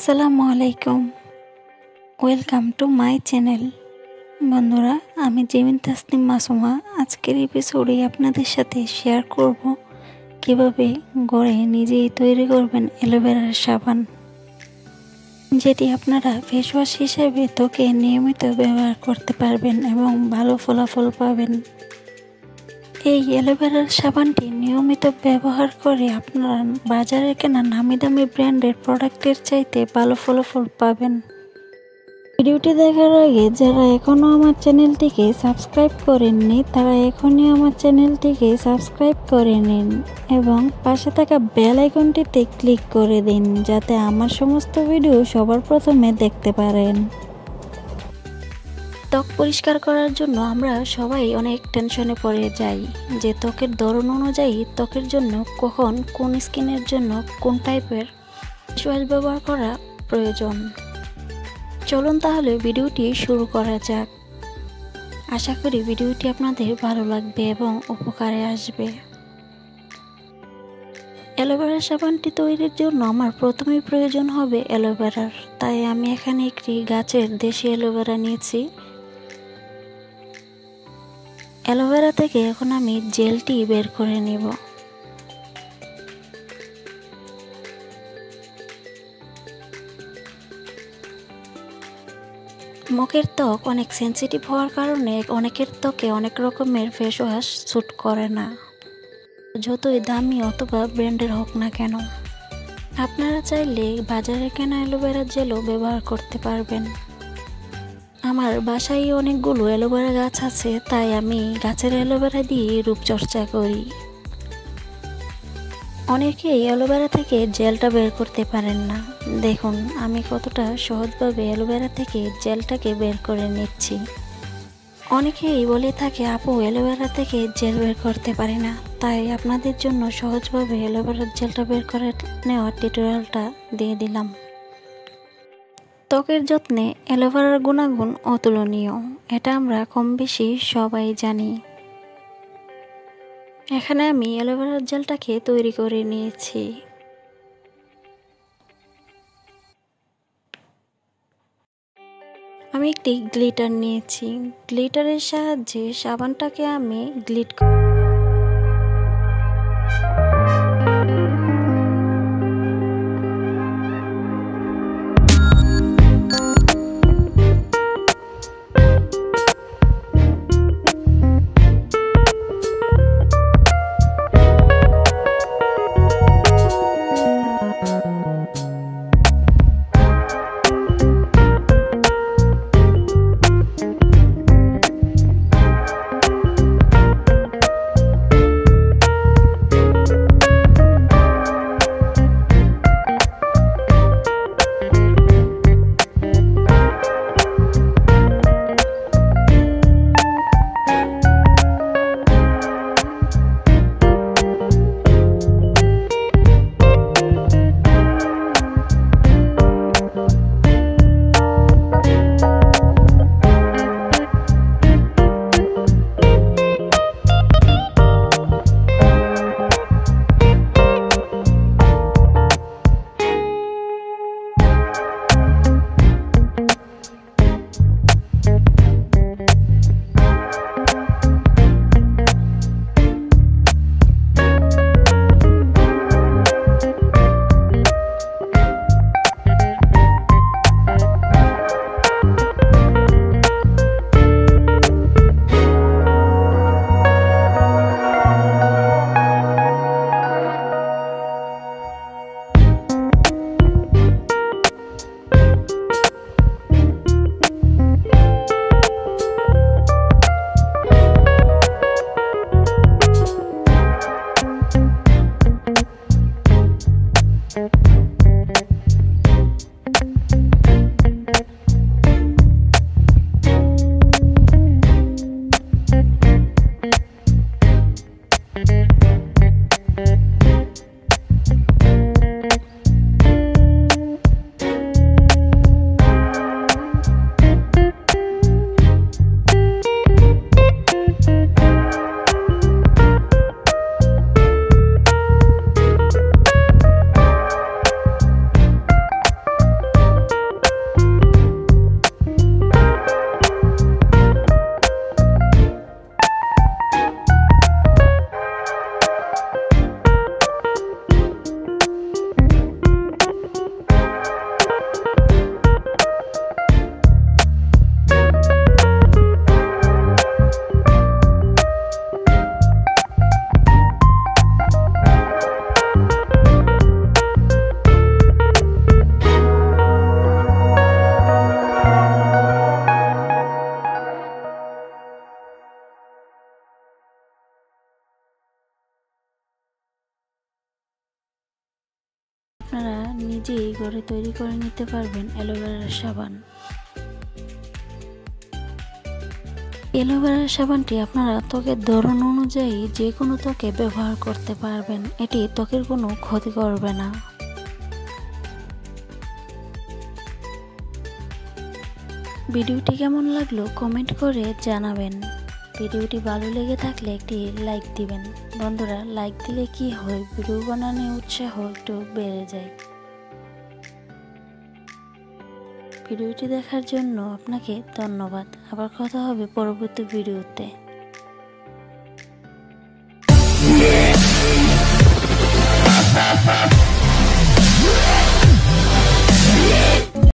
আসসালামু আলাইকুম, welcome to my channel. বন্ধুরা, আমি জেবিন তাসনিম মাসুমা আজকের এপিসোডে আপনাদের সাথে শেয়ার করব কিভাবে ঘরে নিজেই তৈরি করবেন অ্যালোভেরার সাবান, যেটি আপনারা ফেস ওয়াশ হিসেবে ত্বকে নিয়মিত ব্যবহার করতে পারবেন এবং ভালো ফলাফল পাবেন। এই অ্যালোভেরার সাবানটি নিয়মিত ব্যবহার করে আপনারা বাজারে কেনা নামি দামি ব্র্যান্ডের প্রোডাক্টের চাইতে ভালো ফলাফল পাবেন। ভিডিওটি দেখার আগে যারা এখনও আমার চ্যানেলটিকে সাবস্ক্রাইব করেননি তারা এখনই আমার চ্যানেলটিকে সাবস্ক্রাইব করে নিন এবং পাশে থাকা বেল আইকনটিতে ক্লিক করে দিন যাতে আমার সমস্ত ভিডিও সবার প্রথমে দেখতে পারেন। ত্বক পরিষ্কার করার জন্য আমরা সবাই অনেক টেনশনে পড়ে যাই যে ত্বকের ধরন অনুযায়ী ত্বকের জন্য কখন কোন স্কিনের জন্য কোন টাইপের ফেস ওয়াশ ব্যবহার করা প্রয়োজন। চলুন তাহলে ভিডিওটি শুরু করা যাক। আশা করি ভিডিওটি আপনাদের ভালো লাগবে এবং উপকারে আসবে। অ্যালোভেরা সাবানটি তৈরির জন্য আমার প্রথমেই প্রয়োজন হবে অ্যালোভেরার, তাই আমি এখানে একটি গাছের দেশি অ্যালোভেরা নিয়েছি। অ্যালোভেরা থেকে এখন আমি জেলটি বের করে নেব। মুখের ত্বক অনেক সেন্সিটিভ হওয়ার কারণে অনেকের ত্বকে অনেক রকমের ফেস ওয়াশ স্যুট করে না, যতই দামি অথবা ব্র্যান্ডের হোক না কেন। আপনারা চাইলে বাজারে কেনা অ্যালোভেরা জেলও ব্যবহার করতে পারবেন। আমার বাসায় অনেকগুলো অ্যালোভেরা গাছ আছে, তাই আমি গাছের অ্যালোভেরা দিয়ে রূপচর্চা করি। অনেকেই অ্যালোভেরা থেকে জেলটা বের করতে পারেন না। দেখুন আমি কতটা সহজভাবে অ্যালোভেরা থেকে জেলটাকে বের করে নিচ্ছি। অনেকেই বলে থাকে আপু অ্যালোভেরা থেকে জেল বের করতে পারি না, তাই আপনাদের জন্য সহজভাবে অ্যালোভেরার জেলটা বের করে নেওয়ার টিউটোরিয়ালটা দিয়ে দিলাম। ত্বকের যত্নে অ্যালোভেরার গুণাগুণ অতুলনীয়, এটা আমরা কম বেশি সবাই জানি। এখানে আমি অ্যালোভেরার জেলটাকে তৈরি করে নিয়েছি। আমি একটি গ্লিটার নিয়েছি। গ্লিটারের সাহায্যে সাবানটাকে আমি গ্লিট করে তৈরি করে নিতে পারবেন অ্যালোভেরার সাবান। অ্যালোভেরার সাবানটি আপনারা ত্বকের ধরন অনুযায়ী যে কোনো ত্বকে ব্যবহার করতে পারবেন, এটি ত্বকের কোনো ক্ষতি করবে না। ভিডিওটি কেমন লাগলো কমেন্ট করে জানাবেন। ভিডিওটি ভালো লেগে থাকলে একটি লাইক দিবেন। বন্ধুরা, লাইক দিলে কি হয়, ভিডিও বানানোর উৎসাহ একটু বেড়ে যায়। ভিডিওটি দেখার জন্য আপনাকে ধন্যবাদ। আবার কথা হবে পরবর্তী ভিডিওতে।